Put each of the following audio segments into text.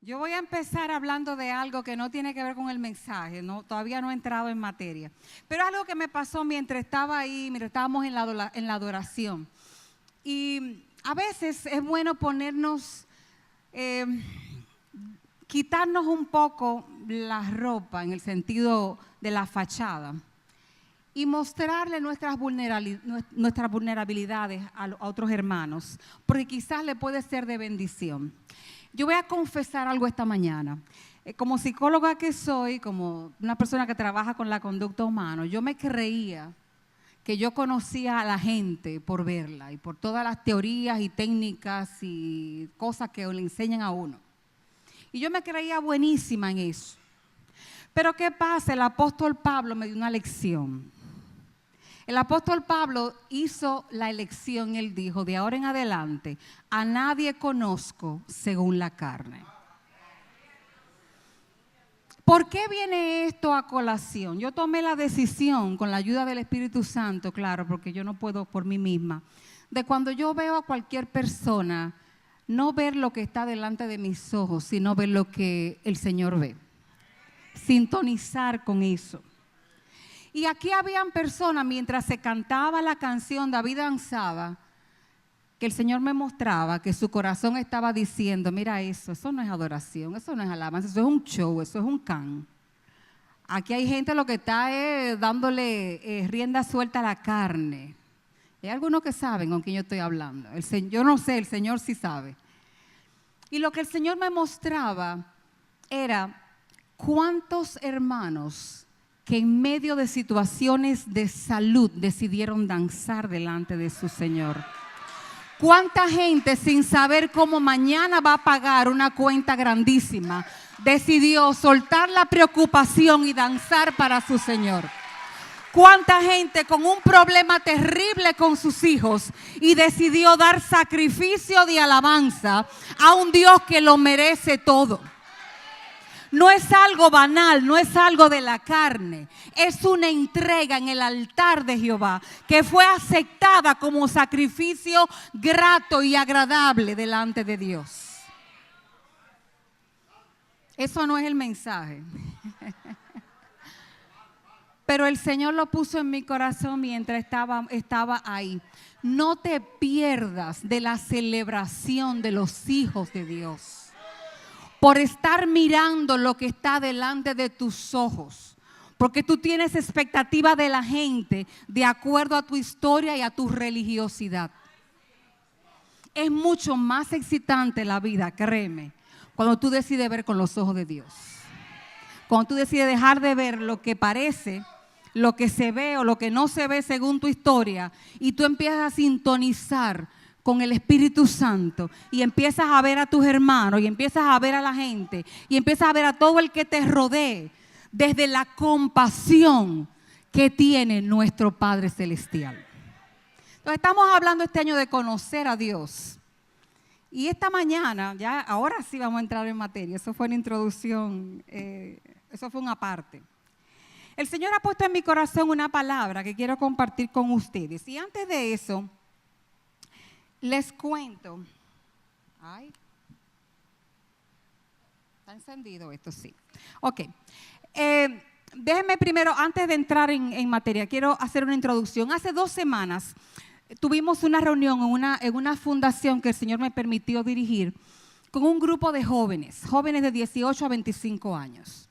Yo voy a empezar hablando de algo que no tiene que ver con el mensaje, todavía no he entrado en materia. Pero algo que me pasó mientras estaba ahí, mientras estábamos en la adoración. Y a veces es bueno ponernos, quitarnos un poco la ropa en el sentido de la fachada y mostrarle nuestras vulnerabilidades a otros hermanos, porque quizás le puede ser de bendición. Yo voy a confesar algo esta mañana. Como psicóloga que soy, como una persona que trabaja con la conducta humana, yo me creía que yo conocía a la gente por verla y por todas las teorías y técnicas y cosas que le enseñan a uno. Y yo me creía buenísima en eso. Pero ¿qué pasa? El apóstol Pablo me dio una lección. El apóstol Pablo hizo la elección, él dijo, de ahora en adelante, a nadie conozco según la carne. ¿Por qué viene esto a colación? Yo tomé la decisión, con la ayuda del Espíritu Santo, claro, porque yo no puedo por mí misma, de cuando yo veo a cualquier persona, no ver lo que está delante de mis ojos, sino ver lo que el Señor ve. Sintonizar con eso. Y aquí habían personas, mientras se cantaba la canción, David danzaba, que el Señor me mostraba que su corazón estaba diciendo, mira eso no es adoración, eso no es alabanza, eso es un show, eso es un can. Aquí hay gente lo que está dándole rienda suelta a la carne. Hay algunos que saben con quién yo estoy hablando. Yo no sé, el Señor sí sabe. Y lo que el Señor me mostraba era cuántos hermanos que en medio de situaciones de salud decidieron danzar delante de su Señor. ¿Cuánta gente sin saber cómo mañana va a pagar una cuenta grandísima decidió soltar la preocupación y danzar para su Señor? ¿Cuánta gente con un problema terrible con sus hijos y decidió dar sacrificio de alabanza a un Dios que lo merece todo? No es algo banal, no es algo de la carne. Es una entrega en el altar de Jehová que fue aceptada como sacrificio grato y agradable delante de Dios. Eso no es el mensaje. Pero el Señor lo puso en mi corazón mientras estaba ahí. No te pierdas de la celebración de los hijos de Dios por estar mirando lo que está delante de tus ojos, porque tú tienes expectativa de la gente de acuerdo a tu historia y a tu religiosidad. Es mucho más excitante la vida, créeme, cuando tú decides ver con los ojos de Dios. Cuando tú decides dejar de ver lo que parece, lo que se ve o lo que no se ve según tu historia, y tú empiezas a sintonizar con el Espíritu Santo y empiezas a ver a tus hermanos y empiezas a ver a la gente y empiezas a ver a todo el que te rodee desde la compasión que tiene nuestro Padre Celestial. Entonces estamos hablando este año de conocer a Dios. Y esta mañana, ya ahora sí vamos a entrar en materia, eso fue una introducción, eso fue una parte. El Señor ha puesto en mi corazón una palabra que quiero compartir con ustedes. Y antes de eso, les cuento. Ay, está encendido esto, sí. Ok. Déjenme primero, antes de entrar en materia, quiero hacer una introducción. Hace 2 semanas tuvimos una reunión en una fundación que el Señor me permitió dirigir con un grupo de jóvenes de 18 a 25 años.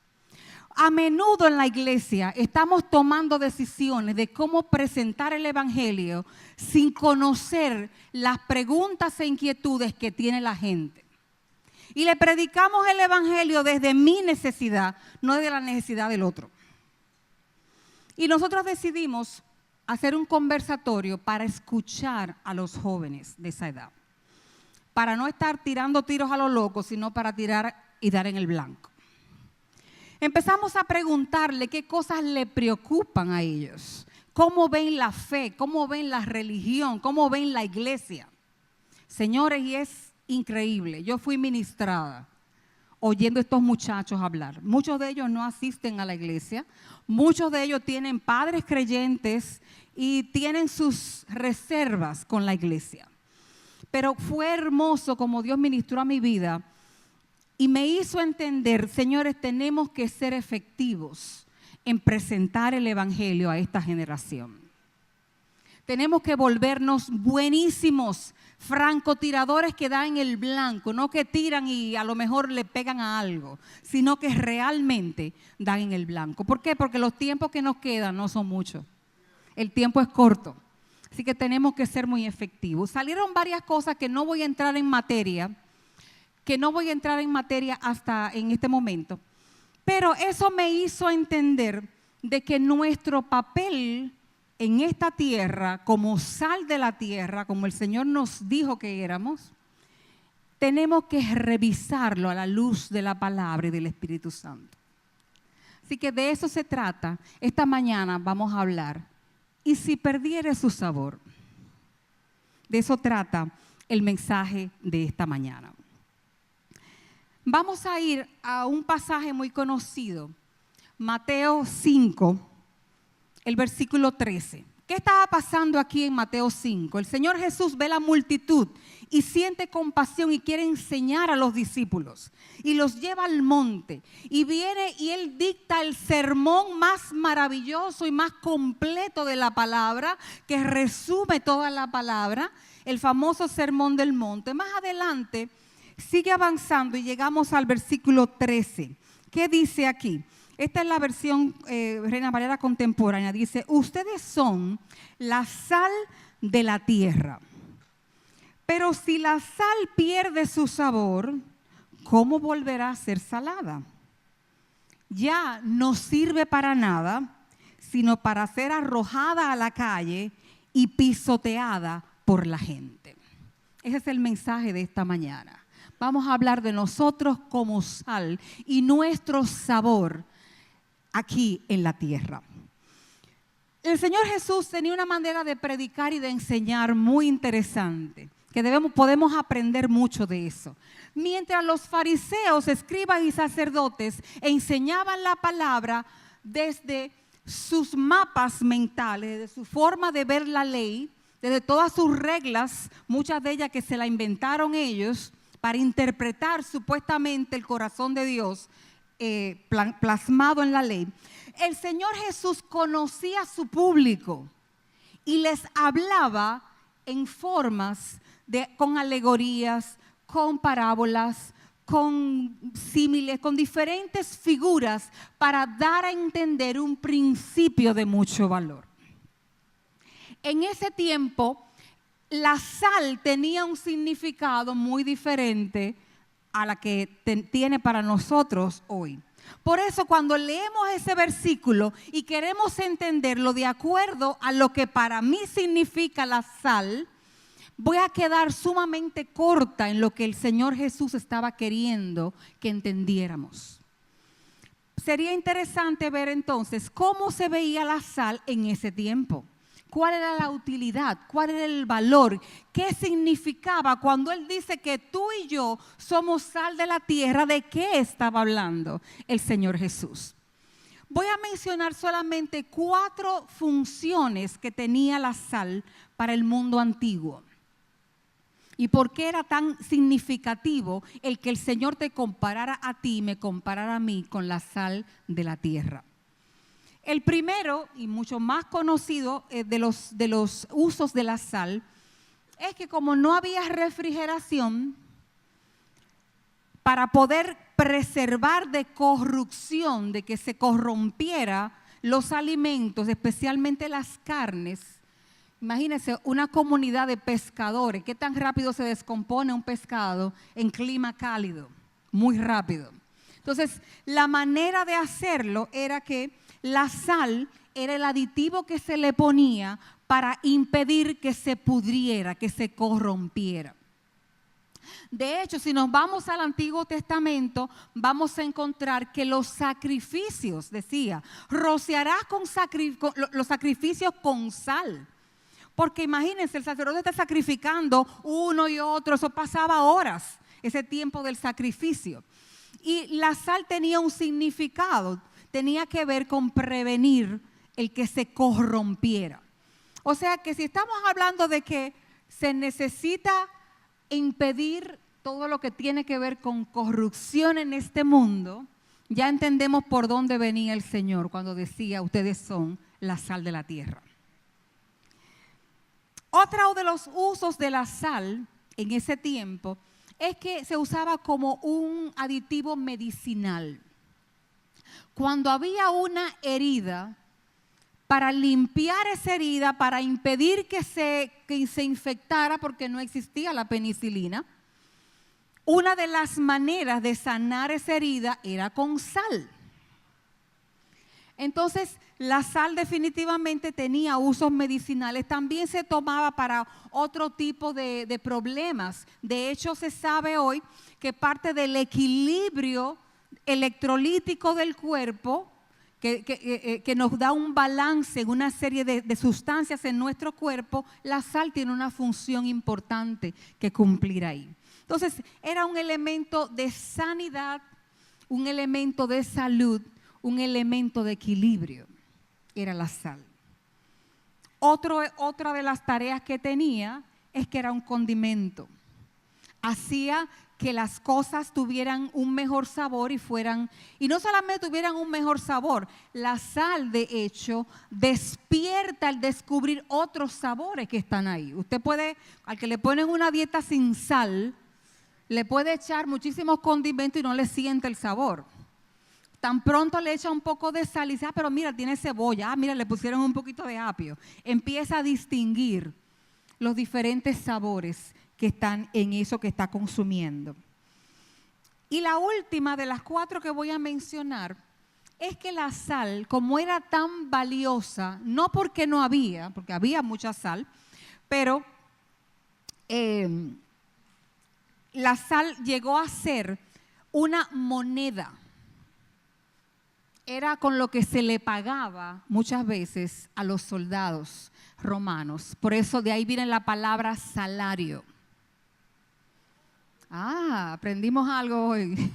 A menudo en la iglesia estamos tomando decisiones de cómo presentar el evangelio sin conocer las preguntas e inquietudes que tiene la gente. Y le predicamos el evangelio desde mi necesidad, no desde la necesidad del otro. Y nosotros decidimos hacer un conversatorio para escuchar a los jóvenes de esa edad. Para no estar tirando tiros a lo loco, sino para tirar y dar en el blanco. Empezamos a preguntarle qué cosas le preocupan a ellos, cómo ven la fe, cómo ven la religión, cómo ven la iglesia. Señores, y es increíble, yo fui ministrada oyendo a estos muchachos hablar. Muchos de ellos no asisten a la iglesia, muchos de ellos tienen padres creyentes y tienen sus reservas con la iglesia. Pero fue hermoso como Dios ministró a mi vida y me hizo entender, señores, tenemos que ser efectivos en presentar el evangelio a esta generación. Tenemos que volvernos buenísimos, francotiradores que dan el blanco, no que tiran y a lo mejor le pegan a algo, sino que realmente dan en el blanco. ¿Por qué? Porque los tiempos que nos quedan no son muchos. El tiempo es corto. Así que tenemos que ser muy efectivos. Salieron varias cosas que no voy a entrar en materia, hasta en este momento. Pero eso me hizo entender de que nuestro papel en esta tierra, como sal de la tierra, como el Señor nos dijo que éramos, tenemos que revisarlo a la luz de la palabra y del Espíritu Santo. Así que de eso se trata. Esta mañana vamos a hablar. ¿Y si perdiere su sabor? De eso trata el mensaje de esta mañana. Vamos a ir a un pasaje muy conocido, Mateo 5, el versículo 13. ¿Qué estaba pasando aquí en Mateo 5? El Señor Jesús ve la multitud y siente compasión y quiere enseñar a los discípulos. Y los lleva al monte. Y viene y Él dicta el sermón más maravilloso y más completo de la palabra, que resume toda la palabra, el famoso sermón del monte. Más adelante sigue avanzando y llegamos al versículo 13. ¿Qué dice aquí? Esta es la versión Reina Valera contemporánea. Dice, ustedes son la sal de la tierra. Pero si la sal pierde su sabor, ¿cómo volverá a ser salada? Ya no sirve para nada, sino para ser arrojada a la calle y pisoteada por la gente. Ese es el mensaje de esta mañana. Vamos a hablar de nosotros como sal y nuestro sabor aquí en la tierra. El Señor Jesús tenía una manera de predicar y de enseñar muy interesante, que podemos aprender mucho de eso. Mientras los fariseos, escribas y sacerdotes enseñaban la palabra desde sus mapas mentales, desde su forma de ver la ley, desde todas sus reglas, muchas de ellas que se la inventaron ellos para interpretar supuestamente el corazón de Dios, plasmado en la ley. El Señor Jesús conocía a su público y les hablaba en formas con alegorías, con parábolas, con símiles, con diferentes figuras para dar a entender un principio de mucho valor. En ese tiempo, la sal tenía un significado muy diferente a la que tiene para nosotros hoy. Por eso cuando leemos ese versículo y queremos entenderlo de acuerdo a lo que para mí significa la sal, voy a quedar sumamente corta en lo que el Señor Jesús estaba queriendo que entendiéramos. Sería interesante ver entonces cómo se veía la sal en ese tiempo. ¿Cuál era la utilidad? ¿Cuál era el valor? ¿Qué significaba cuando Él dice que tú y yo somos sal de la tierra? ¿De qué estaba hablando el Señor Jesús? Voy a mencionar solamente 4 funciones que tenía la sal para el mundo antiguo. ¿Y por qué era tan significativo el que el Señor te comparara a ti y me comparara a mí con la sal de la tierra? El primero y mucho más conocido de los usos de la sal es que como no había refrigeración, para poder preservar de corrupción, de que se corrompiera los alimentos, especialmente las carnes. Imagínense una comunidad de pescadores, ¿qué tan rápido se descompone un pescado en clima cálido? Muy rápido. Entonces, la manera de hacerlo era que la sal era el aditivo que se le ponía para impedir que se pudriera, que se corrompiera. De hecho, si nos vamos al Antiguo Testamento, vamos a encontrar que los sacrificios, decía, rociarás los sacrificios con sal. Porque imagínense, el sacerdote está sacrificando uno y otro, eso pasaba horas, ese tiempo del sacrificio. Y la sal tenía un significado, tenía que ver con prevenir el que se corrompiera. O sea que si estamos hablando de que se necesita impedir todo lo que tiene que ver con corrupción en este mundo, ya entendemos por dónde venía el Señor cuando decía, ustedes son la sal de la tierra. Otro de los usos de la sal en ese tiempo es que se usaba como un aditivo medicinal. Cuando había una herida, para limpiar esa herida, para impedir que se infectara porque no existía la penicilina, una de las maneras de sanar esa herida era con sal. Entonces, la sal definitivamente tenía usos medicinales. También se tomaba para otro tipo de problemas. De hecho, se sabe hoy que parte del equilibrio electrolítico del cuerpo, que nos da un balance en una serie de sustancias en nuestro cuerpo, la sal tiene una función importante que cumplir ahí. Entonces, era un elemento de sanidad, un elemento de salud, un elemento de equilibrio, era la sal. Otra de las tareas que tenía es que era un condimento. Hacía que las cosas tuvieran un mejor sabor y no solamente tuvieran un mejor sabor, la sal de hecho despierta al descubrir otros sabores que están ahí. Usted puede, al que le ponen una dieta sin sal, le puede echar muchísimos condimentos y no le siente el sabor. Tan pronto le echa un poco de sal y dice, pero mira, tiene cebolla, mira, le pusieron un poquito de apio. Empieza a distinguir los diferentes sabores que están en eso que está consumiendo. Y la última de las 4 que voy a mencionar es que la sal, como era tan valiosa, no porque no había, porque había mucha sal, pero la sal llegó a ser una moneda. Era con lo que se le pagaba muchas veces a los soldados romanos. Por eso de ahí viene la palabra salario. Aprendimos algo hoy,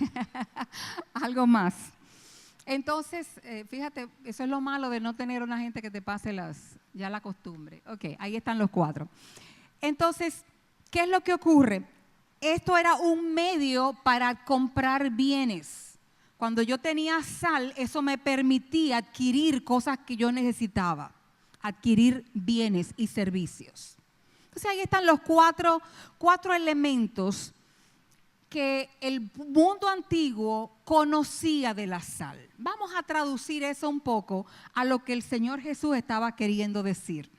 algo más. Entonces, fíjate, eso es lo malo de no tener una gente que te pase ya la costumbre. Ok, ahí están los 4. Entonces, ¿qué es lo que ocurre? Esto era un medio para comprar bienes. Cuando yo tenía sal, eso me permitía adquirir cosas que yo necesitaba, adquirir bienes y servicios. Entonces ahí están los cuatro elementos que el mundo antiguo conocía de la sal. Vamos a traducir eso un poco a lo que el Señor Jesús estaba queriendo decir.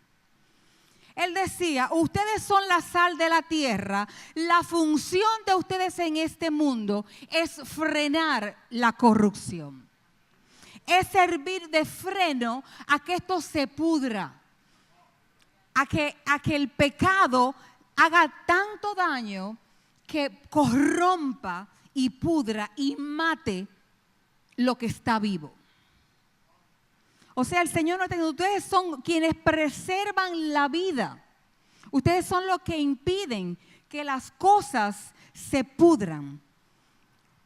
Él decía, ustedes son la sal de la tierra, la función de ustedes en este mundo es frenar la corrupción. Es servir de freno a que esto se pudra, a que el pecado haga tanto daño que corrompa y pudra y mate lo que está vivo. O sea, el Señor nos dice, ustedes son quienes preservan la vida. Ustedes son los que impiden que las cosas se pudran.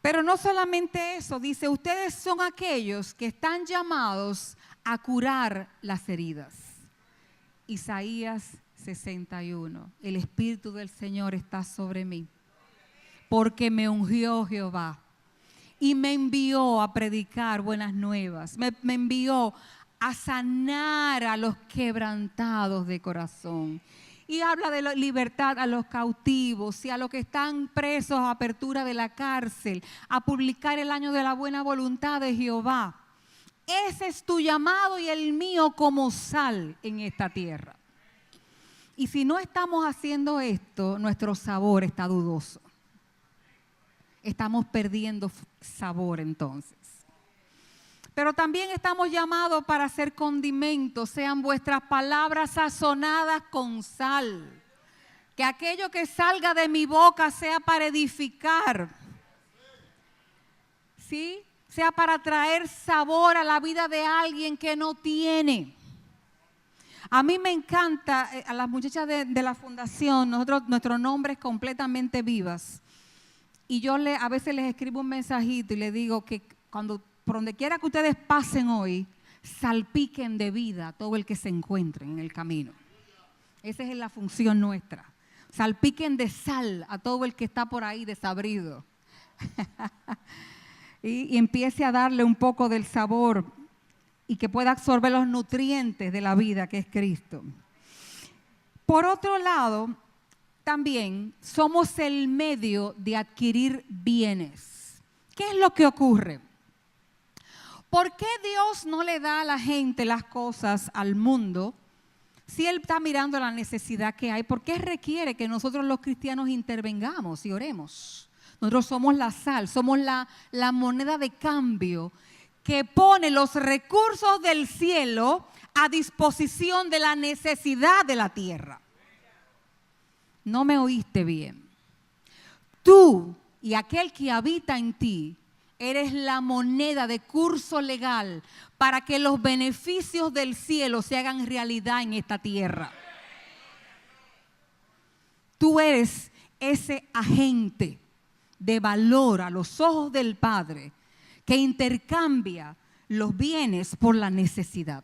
Pero no solamente eso, dice, ustedes son aquellos que están llamados a curar las heridas. Isaías 61, el Espíritu del Señor está sobre mí, porque me ungió Jehová y me envió a predicar buenas nuevas, me envió a sanar a los quebrantados de corazón. Y habla de la libertad a los cautivos y a los que están presos, a apertura de la cárcel, a publicar el año de la buena voluntad de Jehová. Ese es tu llamado y el mío como sal en esta tierra. Y si no estamos haciendo esto, nuestro sabor está dudoso. Estamos perdiendo sabor entonces. Pero también estamos llamados para hacer condimentos, sean vuestras palabras sazonadas con sal. Que aquello que salga de mi boca sea para edificar, ¿sí? Sea para traer sabor a la vida de alguien que no tiene. A mí me encanta, a las muchachas de la fundación, nuestro nombre es Completamente Vivas. Y yo a veces les escribo un mensajito y les digo que por donde quiera que ustedes pasen hoy, salpiquen de vida a todo el que se encuentre en el camino. Esa es la función nuestra. salpiquen de sal a todo el que está por ahí desabrido. y empiece a darle un poco del sabor y que pueda absorber los nutrientes de la vida que es Cristo. Por otro lado, también somos el medio de adquirir bienes. ¿Qué es lo que ocurre? ¿Por qué Dios no le da a la gente las cosas al mundo si Él está mirando la necesidad que hay? ¿Por qué requiere que nosotros los cristianos intervengamos y oremos? Nosotros somos la sal, somos la moneda de cambio que pone los recursos del cielo a disposición de la necesidad de la tierra. No me oíste bien. Tú y aquel que habita en ti eres la moneda de curso legal para que los beneficios del cielo se hagan realidad en esta tierra. Tú eres ese agente de valor a los ojos del Padre que intercambia los bienes por la necesidad.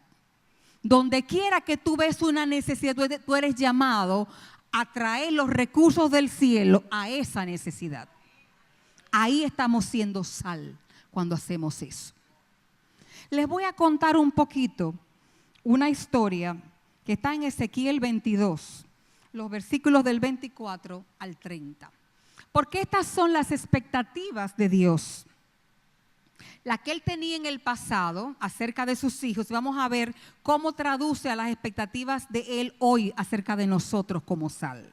Donde quiera que tú ves una necesidad, tú eres llamado a traer los recursos del cielo a esa necesidad. Ahí estamos siendo sal cuando hacemos eso. Les voy a contar un poquito una historia que está en Ezequiel 22, los versículos del 24 al 30. Porque estas son las expectativas de Dios, la que Él tenía en el pasado acerca de sus hijos. Vamos a ver cómo traduce a las expectativas de Él hoy acerca de nosotros como sal.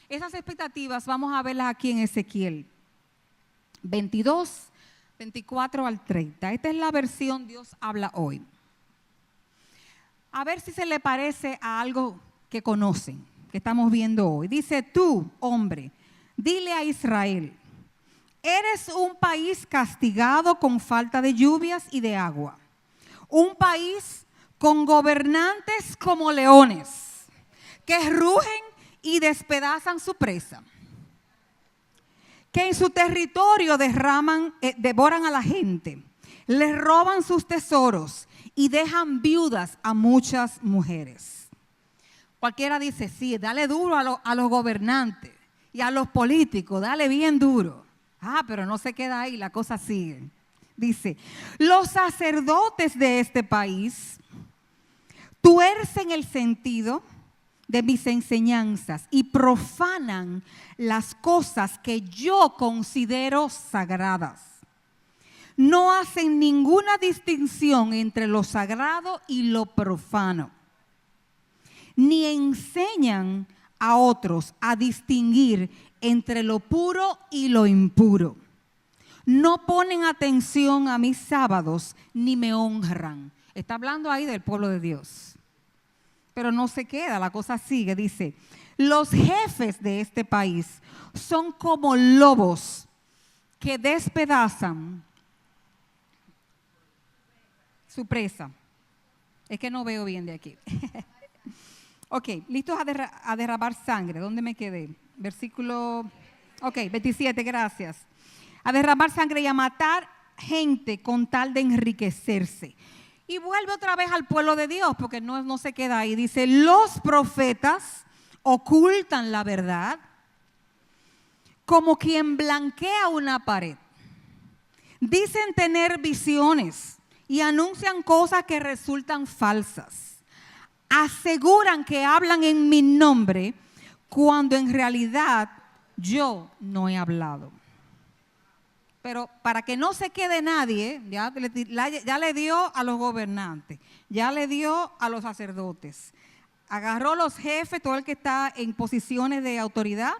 Esas expectativas vamos a verlas aquí en Ezequiel 22, 24 al 30. Esta es la versión Dios habla hoy. A ver si se le parece a algo que conocen, que estamos viendo hoy. Dice: tú, hombre, dile a Israel: eres un país castigado con falta de lluvias y de agua. Un país con gobernantes como leones, que rugen y despedazan su presa. Que en su territorio devoran a la gente, les roban sus tesoros y dejan viudas a muchas mujeres. Cualquiera dice: sí, dale duro a los gobernantes y a los políticos, dale bien duro. Pero no se queda ahí, la cosa sigue. Dice: los sacerdotes de este país tuercen el sentido de mis enseñanzas y profanan las cosas que yo considero sagradas. No hacen ninguna distinción entre lo sagrado y lo profano, ni enseñan a otros a distinguir entre lo puro y lo impuro. No ponen atención a mis sábados ni me honran. Está hablando ahí del pueblo de Dios. Pero no se queda, la cosa sigue. Dice: los jefes de este país son como lobos que despedazan su presa. Es que no veo bien de aquí. Ok, listos a derramar sangre. ¿Dónde me quedé? Versículo, 27, gracias. A derramar sangre y a matar gente con tal de enriquecerse. Y vuelve otra vez al pueblo de Dios, porque no se queda ahí. Dice: los profetas ocultan la verdad como quien blanquea una pared. Dicen tener visiones y anuncian cosas que resultan falsas. Aseguran que hablan en mi nombre cuando en realidad yo no he hablado. Pero para que no se quede nadie, ya le dio a los gobernantes, ya le dio a los sacerdotes, agarró los jefes, todo el que está en posiciones de autoridad,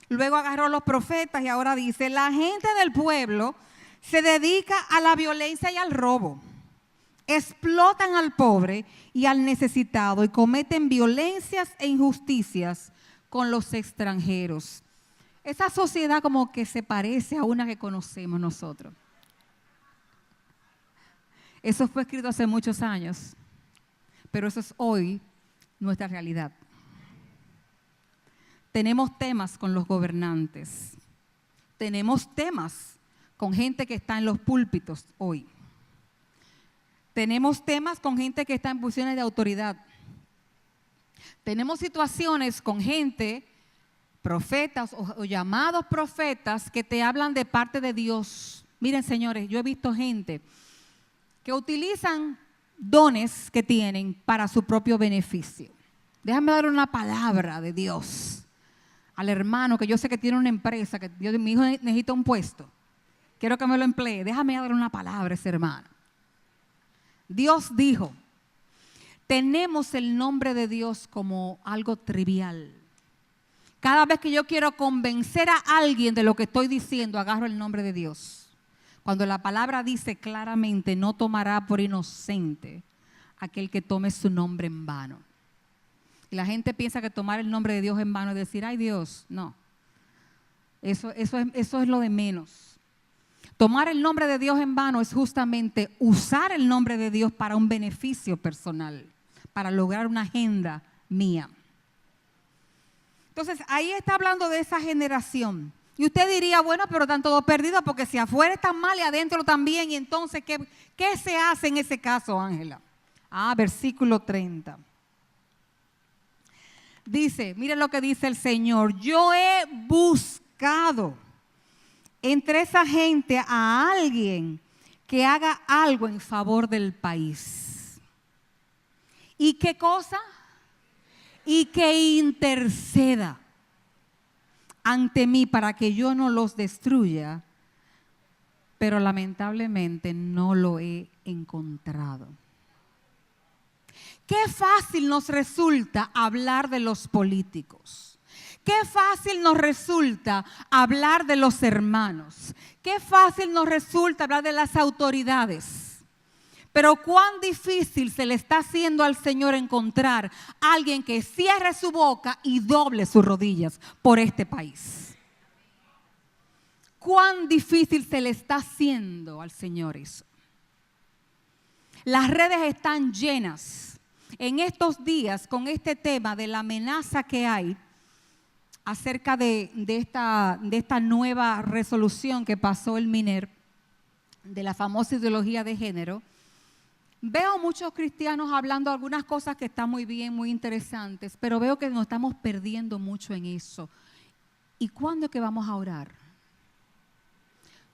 luego agarró los profetas y ahora dice: la gente del pueblo se dedica a la violencia y al robo, explotan al pobre y al necesitado y cometen violencias e injusticias con los extranjeros. Esa sociedad como que se parece a una que conocemos nosotros. Eso fue escrito hace muchos años, pero eso es hoy nuestra realidad. Tenemos temas con los gobernantes. Tenemos temas con gente que está en los púlpitos hoy. Tenemos temas con gente que está en posiciones de autoridad. Tenemos situaciones con gente profetas o llamados profetas que te hablan de parte de Dios. Miren, señores, yo he visto gente que utilizan dones que tienen para su propio beneficio. Déjame dar una palabra de Dios al hermano que yo sé que tiene una empresa, que mi hijo necesita un puesto. Quiero que me lo emplee. Déjame dar una palabra a ese hermano. Dios dijo, tenemos el nombre de Dios como algo trivial. Cada vez que yo quiero convencer a alguien de lo que estoy diciendo, agarro el nombre de Dios. Cuando la palabra dice claramente, no tomará por inocente aquel que tome su nombre en vano. Y la gente piensa que tomar el nombre de Dios en vano es decir, ay Dios, no. Eso es lo de menos. Tomar el nombre de Dios en vano es justamente usar el nombre de Dios para un beneficio personal, para lograr una agenda mía. Entonces, ahí está hablando de esa generación. Y usted diría, bueno, pero están todos perdidos porque si afuera están mal y adentro también. Y entonces, ¿qué se hace en ese caso, Ángela? Versículo 30. Dice, mire lo que dice el Señor. Yo he buscado entre esa gente a alguien que haga algo en favor del país. ¿Y qué cosa? Y que interceda ante mí para que yo no los destruya, pero lamentablemente no lo he encontrado. Qué fácil nos resulta hablar de los políticos. Qué fácil nos resulta hablar de los hermanos. Qué fácil nos resulta hablar de las autoridades. Pero cuán difícil se le está haciendo al Señor encontrar a alguien que cierre su boca y doble sus rodillas por este país. Cuán difícil se le está haciendo al Señor eso. Las redes están llenas en estos días con este tema de la amenaza que hay acerca de esta nueva resolución que pasó el MINER de la famosa ideología de género. Veo muchos cristianos hablando algunas cosas que están muy bien, muy interesantes, pero veo que nos estamos perdiendo mucho en eso. ¿Y cuándo es que vamos a orar?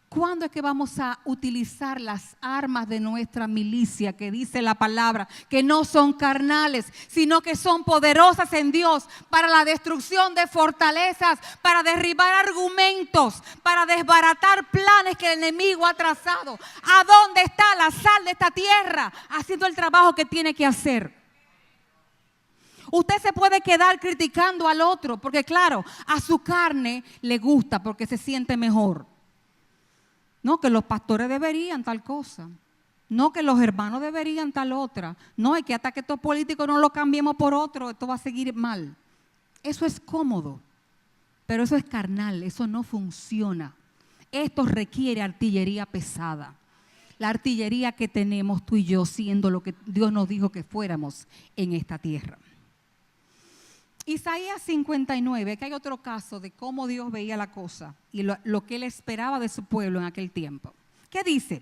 ¿Cuándo es que vamos a utilizar las armas de nuestra milicia que dice la palabra, que no son carnales, sino que son poderosas en Dios para la destrucción de fortalezas, para derribar argumentos, para desbaratar planes que el enemigo ha trazado? ¿A dónde está la sal de esta tierra haciendo el trabajo que tiene que hacer? Usted se puede quedar criticando al otro porque claro, a su carne le gusta porque se siente mejor. No, que los pastores deberían tal cosa. No, que los hermanos deberían tal otra. No, es que hasta que estos políticos no lo cambiemos por otro, esto va a seguir mal. Eso es cómodo, pero eso es carnal, eso no funciona. Esto requiere artillería pesada. La artillería que tenemos tú y yo siendo lo que Dios nos dijo que fuéramos en esta tierra. Isaías 59, que hay otro caso de cómo Dios veía la cosa y lo que Él esperaba de su pueblo en aquel tiempo. ¿Qué dice?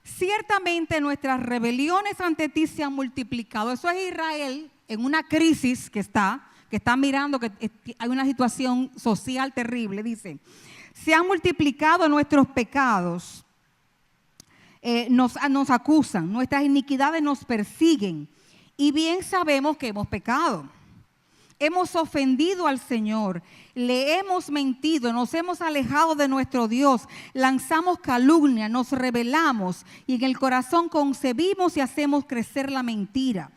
Ciertamente nuestras rebeliones ante ti se han multiplicado. Eso es Israel en una crisis que está mirando que hay una situación social terrible. Dice, se han multiplicado nuestros pecados, nos acusan, nuestras iniquidades nos persiguen y bien sabemos que hemos pecado. Hemos ofendido al Señor, le hemos mentido, nos hemos alejado de nuestro Dios, lanzamos calumnia, nos rebelamos y en el corazón concebimos y hacemos crecer la mentira.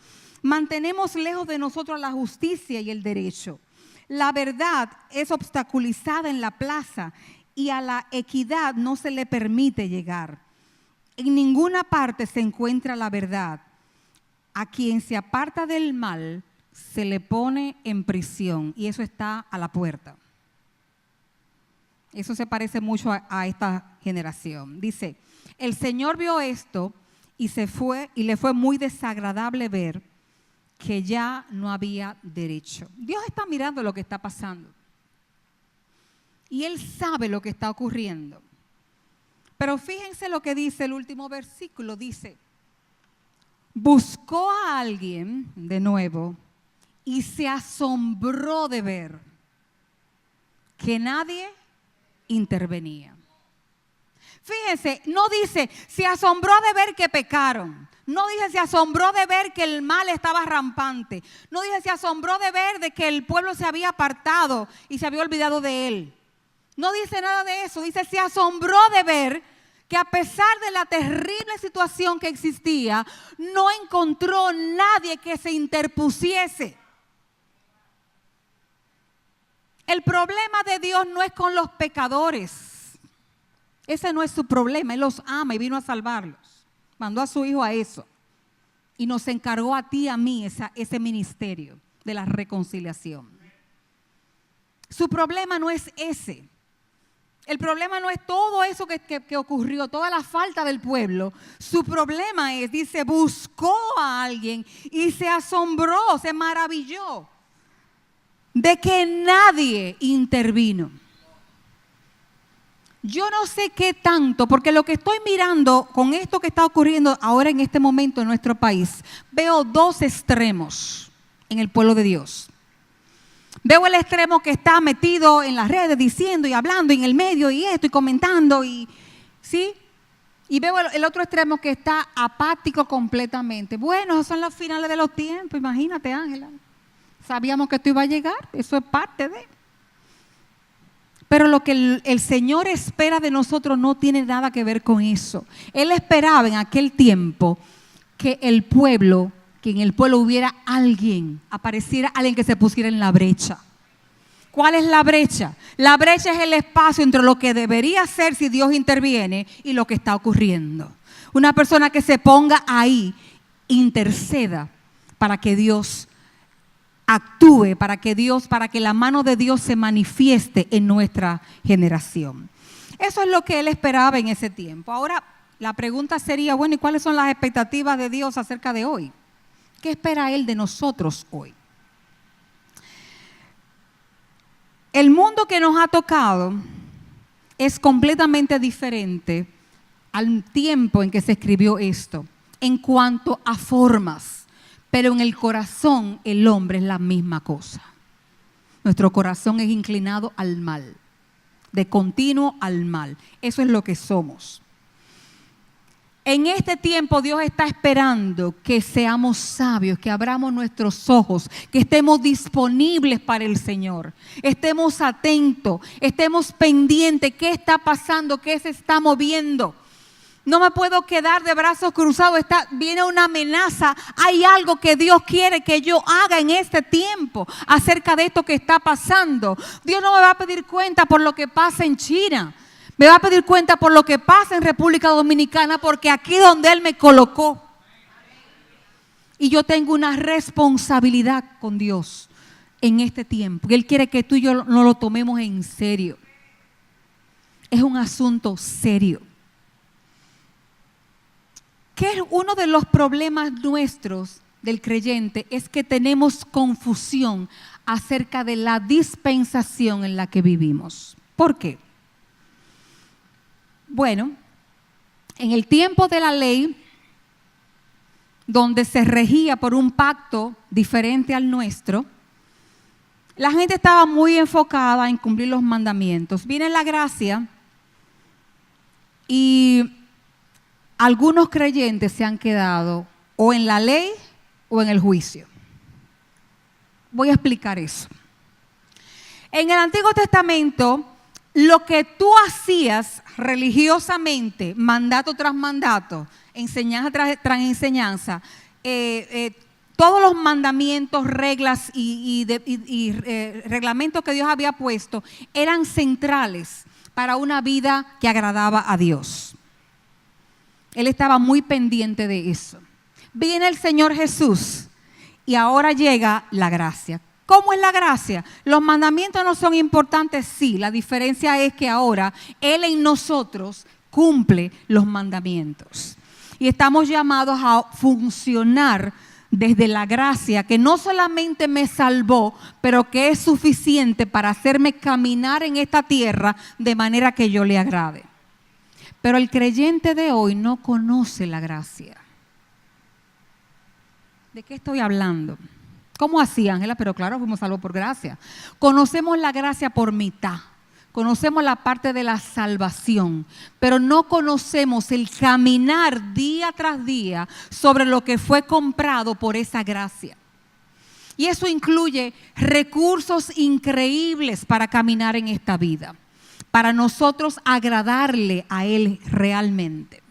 Mantenemos lejos de nosotros la justicia y el derecho. La verdad es obstaculizada en la plaza y a la equidad no se le permite llegar. En ninguna parte se encuentra la verdad. A quien se aparta del mal se le pone en prisión y eso está a la puerta. Eso se parece mucho a esta generación. Dice, el Señor vio esto y se fue y le fue muy desagradable ver que ya no había derecho. Dios está mirando lo que está pasando y Él sabe lo que está ocurriendo. Pero fíjense lo que dice el último versículo. Dice, buscó a alguien de nuevo y se asombró de ver que nadie intervenía. Fíjense, no dice, se asombró de ver que pecaron. No dice, se asombró de ver que el mal estaba rampante. No dice, se asombró de ver de que el pueblo se había apartado y se había olvidado de él. No dice nada de eso. Dice, se asombró de ver que a pesar de la terrible situación que existía, no encontró nadie que se interpusiese. El problema de Dios no es con los pecadores. Ese no es su problema. Él los ama y vino a salvarlos. Mandó a su hijo a eso. Y nos encargó a ti y a mí ese ministerio de la reconciliación. Su problema no es ese. El problema no es todo eso que ocurrió, toda la falta del pueblo. Su problema es, dice, buscó a alguien y se asombró, se maravilló de que nadie intervino. Yo no sé qué tanto, porque lo que estoy mirando con esto que está ocurriendo ahora en este momento en nuestro país, veo dos extremos en el pueblo de Dios. Veo el extremo que está metido en las redes diciendo y hablando y en el medio y esto y comentando ¿sí? Y veo el otro extremo que está apático completamente. Bueno, esos son los finales de los tiempos, imagínate, Ángela. Sabíamos que esto iba a llegar, eso es parte de. Pero lo que el Señor espera de nosotros no tiene nada que ver con eso. Él esperaba en aquel tiempo que en el pueblo hubiera alguien, apareciera alguien que se pusiera en la brecha. ¿Cuál es la brecha? La brecha es el espacio entre lo que debería ser si Dios interviene y lo que está ocurriendo. Una persona que se ponga ahí, interceda para que Dios actúe, para que la mano de Dios se manifieste en nuestra generación. Eso es lo que él esperaba en ese tiempo. Ahora, la pregunta sería, bueno, ¿y cuáles son las expectativas de Dios acerca de hoy? ¿Qué espera Él de nosotros hoy? El mundo que nos ha tocado es completamente diferente al tiempo en que se escribió esto, en cuanto a formas. Pero en el corazón el hombre es la misma cosa. Nuestro corazón es inclinado al mal, de continuo al mal. Eso es lo que somos. En este tiempo Dios está esperando que seamos sabios, que abramos nuestros ojos, que estemos disponibles para el Señor, estemos atentos, estemos pendientes, qué está pasando, qué se está moviendo. No me puedo quedar de brazos cruzados, viene una amenaza, hay algo que Dios quiere que yo haga en este tiempo acerca de esto que está pasando. Dios no me va a pedir cuenta por lo que pasa en China, me va a pedir cuenta por lo que pasa en República Dominicana, porque aquí es donde Él me colocó. Y yo tengo una responsabilidad con Dios en este tiempo, y Él quiere que tú y yo no lo tomemos en serio. Es un asunto serio. Que uno de los problemas nuestros del creyente es que tenemos confusión acerca de la dispensación en la que vivimos. ¿Por qué? Bueno, en el tiempo de la ley, donde se regía por un pacto diferente al nuestro, la gente estaba muy enfocada en cumplir los mandamientos. Viene la gracia y algunos creyentes se han quedado o en la ley o en el juicio. Voy a explicar eso. En el Antiguo Testamento, lo que tú hacías religiosamente, mandato tras mandato, enseñanza tras enseñanza, todos los mandamientos, reglas y reglamentos que Dios había puesto eran centrales para una vida que agradaba a Dios. Él estaba muy pendiente de eso. Viene el Señor Jesús y ahora llega la gracia. ¿Cómo es la gracia? Los mandamientos no son importantes, sí. La diferencia es que ahora Él en nosotros cumple los mandamientos. Y estamos llamados a funcionar desde la gracia que no solamente me salvó, pero que es suficiente para hacerme caminar en esta tierra de manera que yo le agrade. Pero el creyente de hoy no conoce la gracia. ¿De qué estoy hablando? ¿Cómo así, Ángela? Pero claro, fuimos salvos por gracia. Conocemos la gracia por mitad. Conocemos la parte de la salvación, pero no conocemos el caminar día tras día sobre lo que fue comprado por esa gracia. Y eso incluye recursos increíbles para caminar en esta vida, para nosotros agradarle a Él realmente.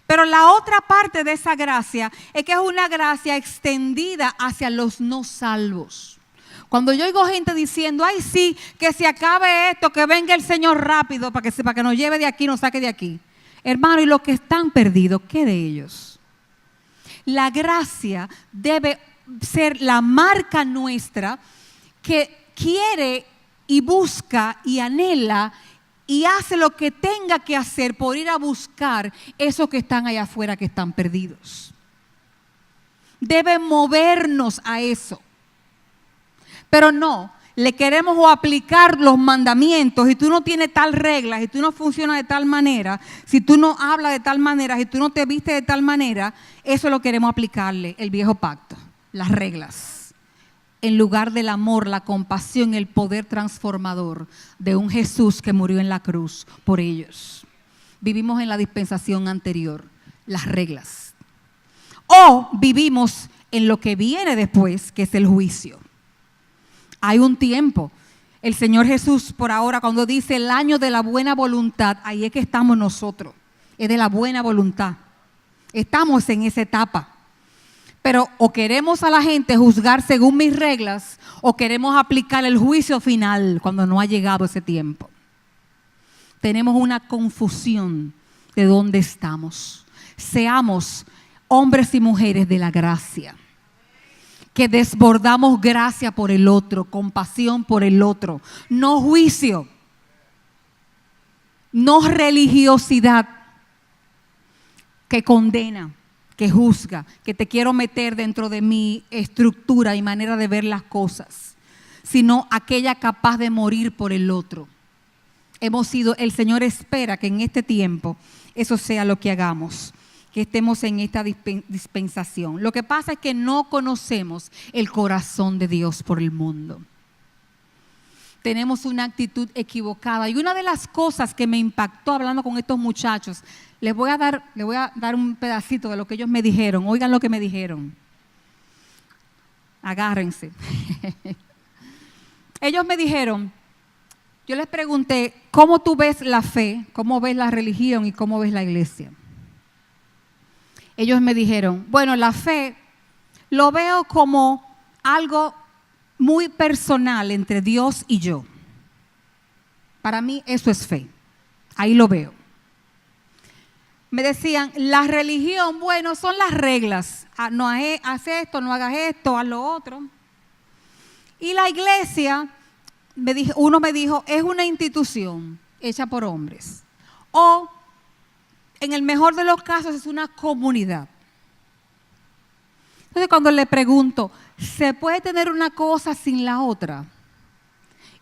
Pero la otra parte de esa gracia es que es una gracia extendida hacia los no salvos. Cuando yo oigo gente diciendo, ay sí, que se acabe esto, que venga el Señor rápido para que nos lleve de aquí, nos saque de aquí. Hermano, y los que están perdidos, ¿qué de ellos? La gracia debe ser la marca nuestra que quiere y busca y anhela y hace lo que tenga que hacer por ir a buscar esos que están allá afuera que están perdidos. Debe movernos a eso. Pero no, le queremos o aplicar los mandamientos y tú no tienes tal regla, si tú no funcionas de tal manera, si tú no hablas de tal manera, si tú no te vistes de tal manera, eso lo queremos aplicarle, el viejo pacto, las reglas, en lugar del amor, la compasión, el poder transformador de un Jesús que murió en la cruz por ellos. Vivimos en la dispensación anterior, las reglas. O vivimos en lo que viene después, que es el juicio. Hay un tiempo. El Señor Jesús por ahora cuando dice el año de la buena voluntad, ahí es que estamos nosotros. Es de la buena voluntad. Estamos en esa etapa. Pero o queremos a la gente juzgar según mis reglas o queremos aplicar el juicio final cuando no ha llegado ese tiempo. Tenemos una confusión de dónde estamos. Seamos hombres y mujeres de la gracia. Que desbordamos gracia por el otro, compasión por el otro, no juicio, no religiosidad que condena, que juzga, que te quiero meter dentro de mi estructura y manera de ver las cosas, sino aquella capaz de morir por el otro. El Señor espera que en este tiempo eso sea lo que hagamos. Que estemos en esta dispensación. Lo que pasa es que no conocemos el corazón de Dios por el mundo. Tenemos una actitud equivocada. Y una de las cosas que me impactó hablando con estos muchachos, les voy a dar un pedacito de lo que ellos me dijeron. Oigan lo que me dijeron. Agárrense. Ellos me dijeron, yo les pregunté, ¿cómo tú ves la fe? ¿Cómo ves la religión? ¿Y cómo ves la iglesia? Ellos me dijeron, bueno, la fe lo veo como algo muy personal entre Dios y yo. Para mí eso es fe. Ahí lo veo. Me decían, la religión, bueno, son las reglas. No haz esto, no hagas esto, haz lo otro. Y la iglesia, uno me dijo, es una institución hecha por hombres. O en el mejor de los casos es una comunidad. Entonces cuando le pregunto, ¿se puede tener una cosa sin la otra?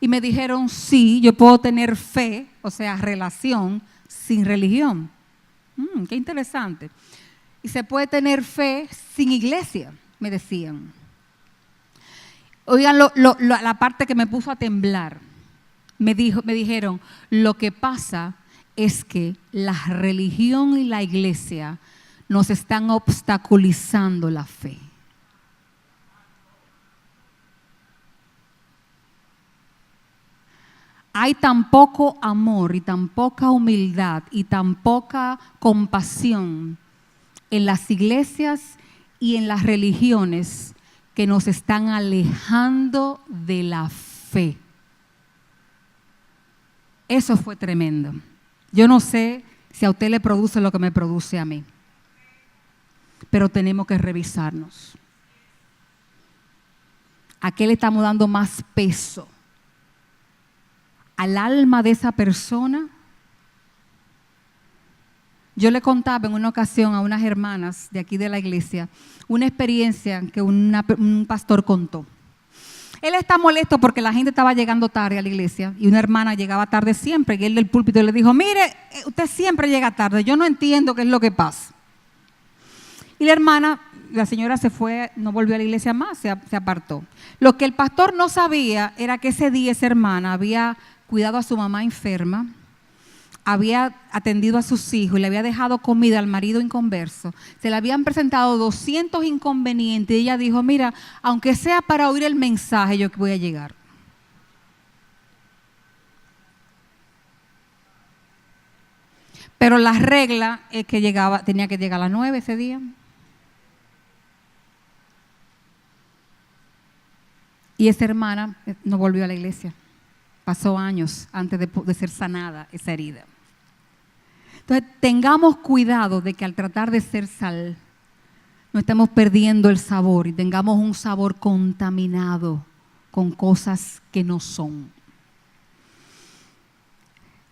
Y me dijeron, sí, yo puedo tener fe, o sea, relación, sin religión. Qué interesante. Y se puede tener fe sin iglesia, me decían. Oigan la parte que me puso a temblar. Me dijeron, lo que pasa es que la religión y la iglesia nos están obstaculizando la fe. Hay tan poco amor y tan poca humildad y tan poca compasión en las iglesias y en las religiones que nos están alejando de la fe. Eso fue tremendo. Yo no sé si a usted le produce lo que me produce a mí, pero tenemos que revisarnos. ¿A qué le estamos dando más peso? ¿Al alma de esa persona? Yo le contaba en una ocasión a unas hermanas de aquí de la iglesia una experiencia que un pastor contó. Él está molesto porque la gente estaba llegando tarde a la iglesia y una hermana llegaba tarde siempre y él del púlpito le dijo, mire, usted siempre llega tarde, yo no entiendo qué es lo que pasa. Y la hermana la señora se fue, no volvió a la iglesia más, se apartó. Lo que el pastor no sabía era que ese día esa hermana había cuidado a su mamá enferma, había atendido a sus hijos y le había dejado comida al marido inconverso. Se le habían presentado 200 inconvenientes y ella dijo, mira, aunque sea para oír el mensaje, yo voy a llegar. Pero la regla es que tenía que llegar a las 9 ese día. Y esa hermana no volvió a la iglesia. Pasó años antes de ser sanada esa herida. Entonces, tengamos cuidado de que al tratar de ser sal, no estemos perdiendo el sabor y tengamos un sabor contaminado con cosas que no son.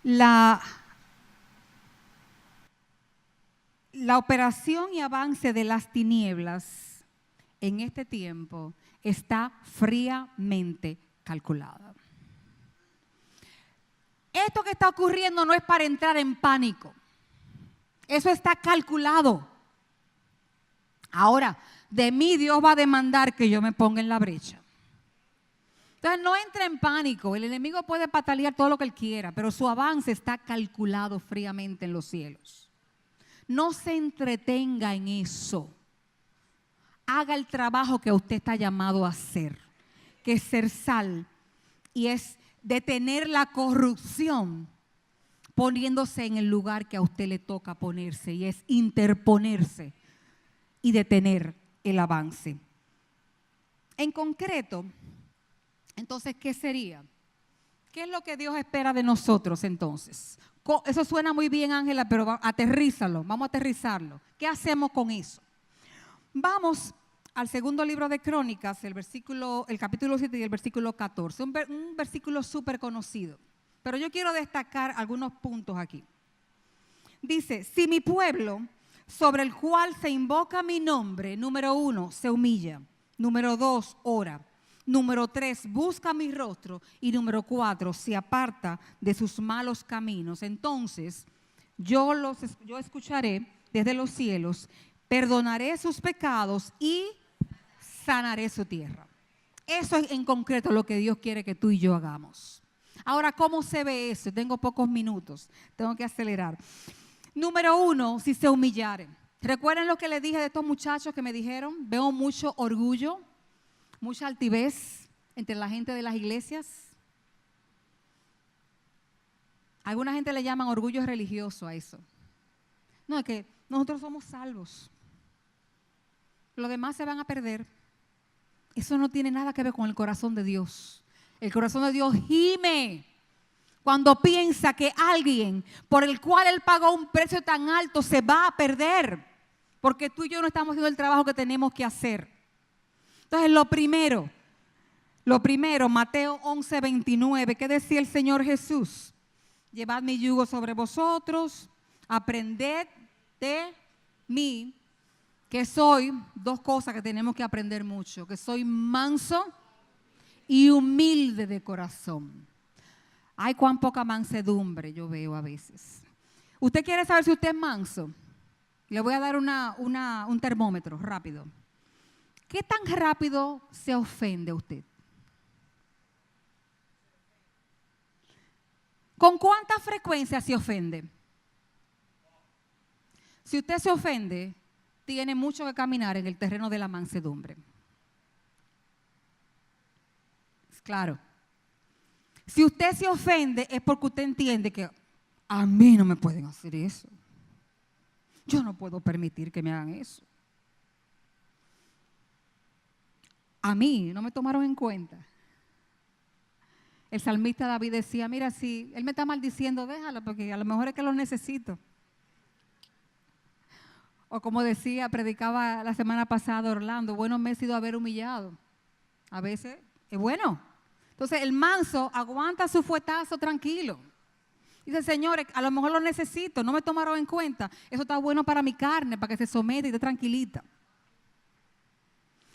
La operación y avance de las tinieblas en este tiempo está fríamente calculada. Esto que está ocurriendo no es para entrar en pánico. Eso está calculado. Ahora, de mí Dios va a demandar que yo me ponga en la brecha. Entonces no entre en pánico. El enemigo puede patalear todo lo que él quiera, pero su avance está calculado fríamente en los cielos. No se entretenga en eso. Haga el trabajo que usted está llamado a hacer, que es ser sal y es detener la corrupción poniéndose en el lugar que a usted le toca ponerse y es interponerse y detener el avance. En concreto, entonces, ¿qué sería? ¿Qué es lo que Dios espera de nosotros entonces? Eso suena muy bien, Ángela, pero aterrízalo, vamos a aterrizarlo. ¿Qué hacemos con eso? Vamos al segundo libro de Crónicas, el capítulo 7 y el versículo 14, un versículo súper conocido. Pero yo quiero destacar algunos puntos aquí. Dice, si mi pueblo, sobre el cual se invoca mi nombre, número 1, se humilla, número 2, ora, número 3, busca mi rostro y número 4, se aparta de sus malos caminos, entonces yo escucharé desde los cielos, perdonaré sus pecados y sanaré su tierra. Eso es en concreto lo que Dios quiere que tú y yo hagamos. Ahora, ¿cómo se ve eso? Tengo pocos minutos, tengo que acelerar. Número 1, si se humillaren. ¿Recuerdan lo que les dije de estos muchachos que me dijeron? Veo mucho orgullo, mucha altivez entre la gente de las iglesias. Alguna gente le llaman orgullo religioso a eso. No, es que nosotros somos salvos. Los demás se van a perder. Eso no tiene nada que ver con el corazón de Dios. El corazón de Dios gime cuando piensa que alguien por el cual Él pagó un precio tan alto se va a perder. Porque tú y yo no estamos haciendo el trabajo que tenemos que hacer. Entonces, lo primero, Mateo 11:29, ¿qué decía el Señor Jesús? Llevad mi yugo sobre vosotros, aprended de mí, que soy, dos cosas que tenemos que aprender mucho, que soy manso y humilde de corazón. Ay, cuán poca mansedumbre yo veo a veces. ¿Usted quiere saber si usted es manso? Le voy a dar un termómetro rápido. ¿Qué tan rápido se ofende usted? ¿Con cuánta frecuencia se ofende? Si usted se ofende, tiene mucho que caminar en el terreno de la mansedumbre. Claro. Si usted se ofende es porque usted entiende que a mí no me pueden hacer eso. Yo no puedo permitir que me hagan eso. A mí no me tomaron en cuenta. El salmista David decía, mira, si él me está maldiciendo, déjalo, porque a lo mejor es que lo necesito. O como decía, predicaba la semana pasada Orlando, bueno me he sido haber humillado. A veces es bueno. Entonces el manso aguanta su fuetazo tranquilo. Dice, señores, a lo mejor lo necesito, no me tomaron en cuenta. Eso está bueno para mi carne, para que se someta y esté tranquilita.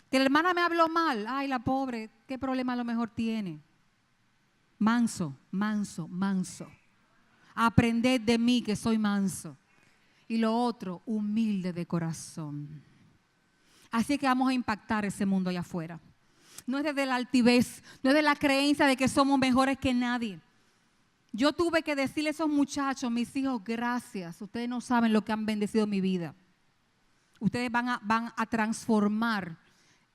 Que la hermana me habló mal, ay, la pobre, ¿qué problema a lo mejor tiene? Manso, manso, manso. Aprended de mí que soy manso. Y lo otro, humilde de corazón. Así que vamos a impactar ese mundo allá afuera. No es desde la altivez, no es de la creencia de que somos mejores que nadie. Yo tuve que decirle a esos muchachos, mis hijos, gracias. Ustedes no saben lo que han bendecido mi vida. Ustedes van a transformar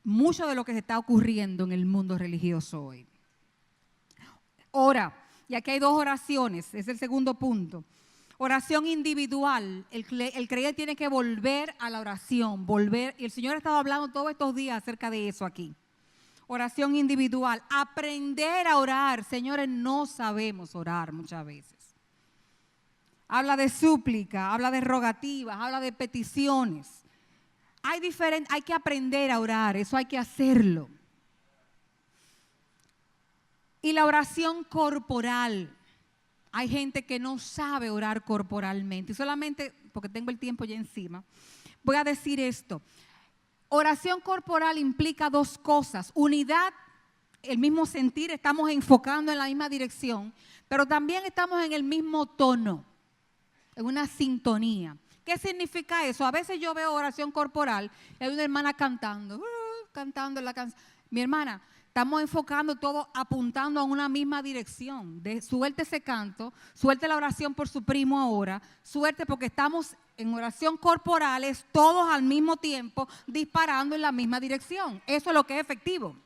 mucho de lo que se está ocurriendo en el mundo religioso hoy. Ora, y aquí hay 2 oraciones, es el segundo punto. Oración individual, el creyente tiene que volver a la oración, volver, y el Señor ha estado hablando todos estos días acerca de eso aquí. Oración individual, aprender a orar. Señores, no sabemos orar muchas veces. Habla de súplica, habla de rogativas, habla de peticiones. Hay que aprender a orar, eso hay que hacerlo. Y la oración corporal. Hay gente que no sabe orar corporalmente. Y solamente, porque tengo el tiempo ya encima, voy a decir esto. Oración corporal implica 2 cosas. Unidad, el mismo sentir, estamos enfocando en la misma dirección, pero también estamos en el mismo tono, en una sintonía. ¿Qué significa eso? A veces yo veo oración corporal y hay una hermana cantando la canción. Mi hermana, estamos enfocando todo, apuntando a una misma dirección. Suelte ese canto, suelte la oración por su primo ahora, suelte porque estamos en oración corporales, todos al mismo tiempo, disparando en la misma dirección. Eso es lo que es efectivo.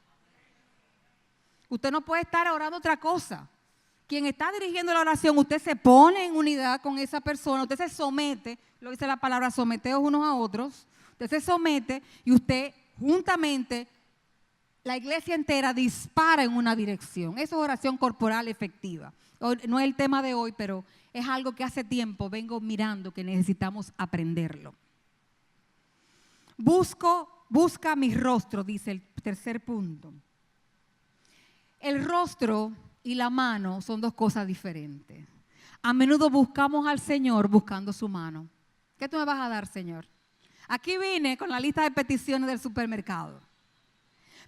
Usted no puede estar orando otra cosa. Quien está dirigiendo la oración, usted se pone en unidad con esa persona, usted se somete, lo dice la palabra, someteos unos a otros, usted se somete y usted juntamente, la iglesia entera dispara en una dirección. Eso es oración corporal efectiva. No es el tema de hoy, pero es algo que hace tiempo vengo mirando que necesitamos aprenderlo. Busca mi rostro, dice el tercer punto. El rostro y la mano son 2 cosas diferentes. A menudo buscamos al Señor buscando su mano. ¿Qué tú me vas a dar, Señor? Aquí vine con la lista de peticiones del supermercado.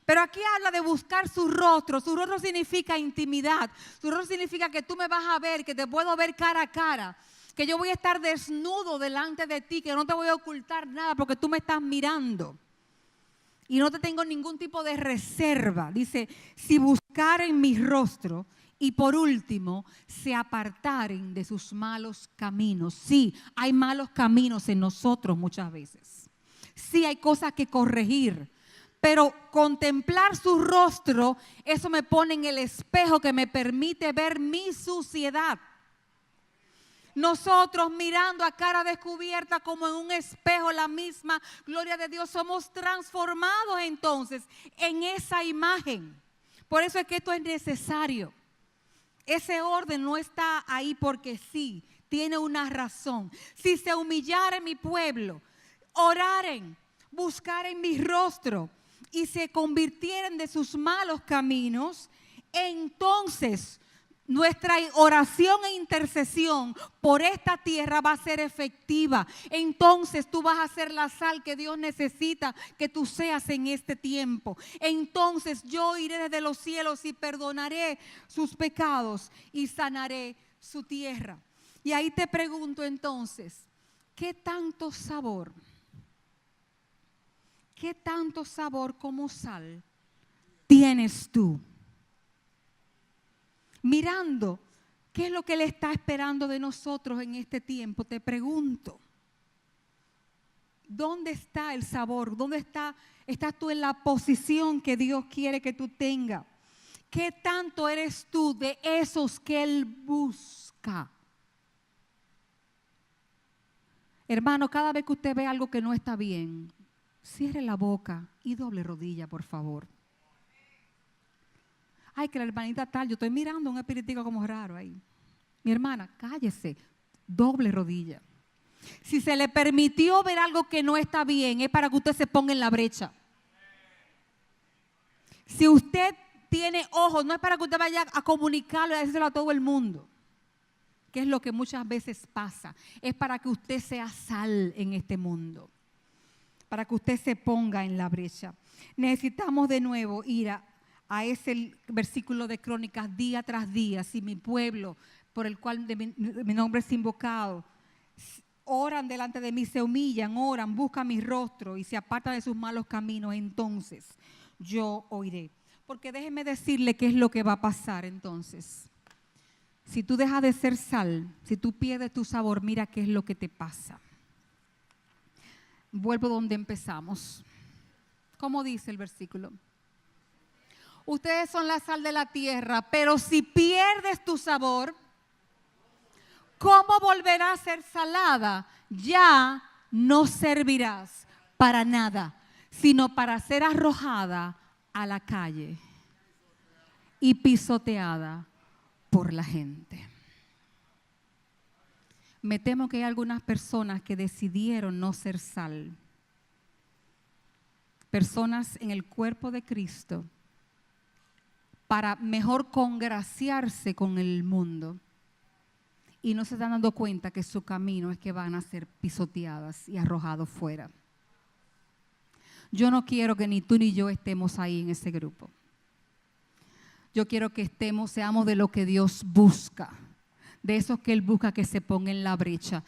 Pero aquí habla de buscar su rostro. Su rostro significa intimidad. Su rostro significa que tú me vas a ver, que te puedo ver cara a cara. Que yo voy a estar desnudo delante de ti, que no te voy a ocultar nada porque tú me estás mirando. Y no te tengo ningún tipo de reserva. Dice, si buscaren mi rostro y por último se apartaren de sus malos caminos. Sí, hay malos caminos en nosotros muchas veces. Sí, hay cosas que corregir. Pero contemplar su rostro, eso me pone en el espejo que me permite ver mi suciedad. Nosotros mirando a cara descubierta como en un espejo la misma gloria de Dios, somos transformados entonces en esa imagen. Por eso es que esto es necesario. Ese orden no está ahí porque sí, tiene una razón. Si se humillara mi pueblo, oraren, buscaren mi rostro y se convirtieran de sus malos caminos, entonces nuestra oración e intercesión por esta tierra va a ser efectiva. Entonces tú vas a ser la sal que Dios necesita que tú seas en este tiempo. Entonces yo iré desde los cielos y perdonaré sus pecados y sanaré su tierra. Y ahí te pregunto entonces, ¿qué tanto sabor como sal tienes tú? Mirando, ¿qué es lo que Él está esperando de nosotros en este tiempo? Te pregunto, ¿dónde está el sabor? ¿Dónde estás tú en la posición que Dios quiere que tú tengas? ¿Qué tanto eres tú de esos que Él busca? Hermano, cada vez que usted ve algo que no está bien, cierre la boca y doble rodilla, por favor. Ay, que la hermanita tal, yo estoy mirando un espiritico como raro ahí. Mi hermana, cállese, doble rodilla. Si se le permitió ver algo que no está bien, es para que usted se ponga en la brecha. Si usted tiene ojos, no es para que usted vaya a comunicarlo y a decírselo a todo el mundo, que es lo que muchas veces pasa. Es para que usted sea sal en este mundo, para que usted se ponga en la brecha. Necesitamos de nuevo ir a ese versículo de Crónicas día tras día. Si mi pueblo, por el cual mi nombre es invocado, oran delante de mí, se humillan, oran, buscan mi rostro y se apartan de sus malos caminos, entonces yo oiré. Porque déjeme decirle qué es lo que va a pasar entonces. Si tú dejas de ser sal, si tú pierdes tu sabor, mira qué es lo que te pasa. Vuelvo donde empezamos. ¿Cómo dice el versículo? Ustedes son la sal de la tierra, pero si pierdes tu sabor, ¿cómo volverá a ser salada? Ya no servirás para nada, sino para ser arrojada a la calle y pisoteada por la gente. Me temo que hay algunas personas que decidieron no ser sal. Personas en el cuerpo de Cristo para mejor congraciarse con el mundo. Y no se están dando cuenta que su camino es que van a ser pisoteadas y arrojados fuera. Yo no quiero que ni tú ni yo estemos ahí en ese grupo. Yo quiero que seamos de lo que Dios busca, de esos que Él busca que se pongan en la brecha.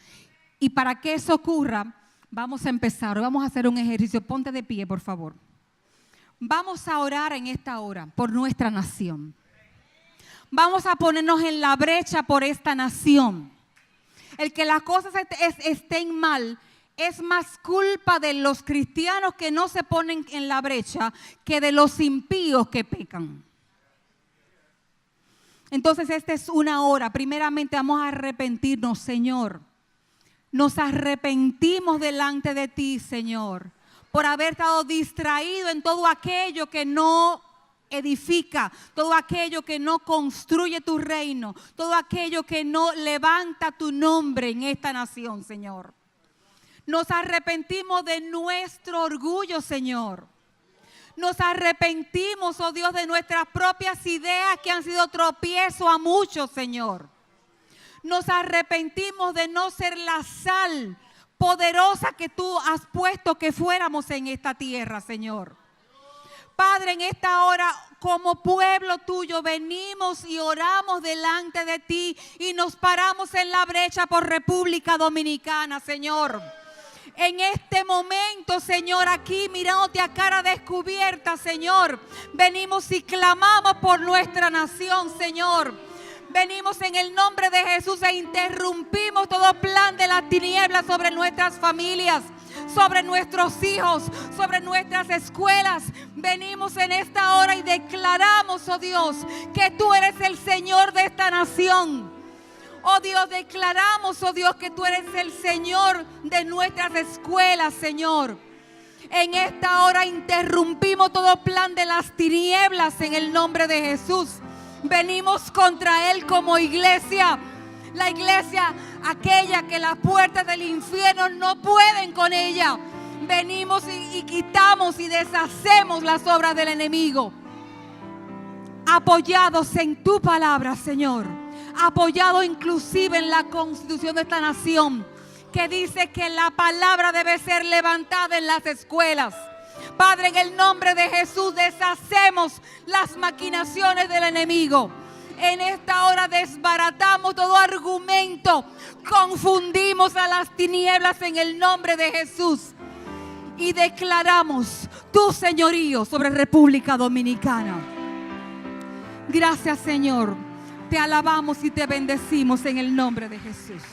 Y para que eso ocurra, vamos a empezar, vamos a hacer un ejercicio. Ponte de pie, por favor. Vamos a orar en esta hora por nuestra nación. Vamos a ponernos en la brecha por esta nación. El que las cosas estén mal es más culpa de los cristianos que no se ponen en la brecha que de los impíos que pecan. Entonces esta es una hora. Primeramente vamos a arrepentirnos, Señor. Nos arrepentimos delante de ti, Señor, por haber estado distraído en todo aquello que no edifica, todo aquello que no construye tu reino, todo aquello que no levanta tu nombre en esta nación, Señor. Nos arrepentimos de nuestro orgullo, Señor. Nos arrepentimos, oh Dios, de nuestras propias ideas que han sido tropiezo a muchos, Señor. Nos arrepentimos de no ser la sal poderosa que tú has puesto que fuéramos en esta tierra, Señor. Padre, en esta hora, como pueblo tuyo, venimos y oramos delante de ti y nos paramos en la brecha por República Dominicana, Señor. En este momento, Señor, aquí mirándote a cara descubierta, Señor, venimos y clamamos por nuestra nación, Señor. Venimos en el nombre de Jesús e interrumpimos todo plan de las tinieblas sobre nuestras familias, sobre nuestros hijos, sobre nuestras escuelas. Venimos en esta hora y declaramos, oh Dios, que tú eres el Señor de esta nación. Oh Dios, declaramos, oh Dios, que tú eres el Señor de nuestras escuelas, Señor. En esta hora interrumpimos todo plan de las tinieblas en el nombre de Jesús. Venimos contra él como iglesia. La iglesia, aquella que las puertas del infierno no pueden con ella. Venimos y quitamos y deshacemos las obras del enemigo. Apoyados en tu palabra, Señor. Apoyado inclusive en la constitución de esta nación, que dice que la palabra debe ser levantada en las escuelas. Padre, en el nombre de Jesús deshacemos las maquinaciones del enemigo. En esta hora desbaratamos todo argumento, confundimos a las tinieblas en el nombre de Jesús y declaramos tu señorío sobre República Dominicana. Gracias, Señor. Te alabamos y te bendecimos en el nombre de Jesús.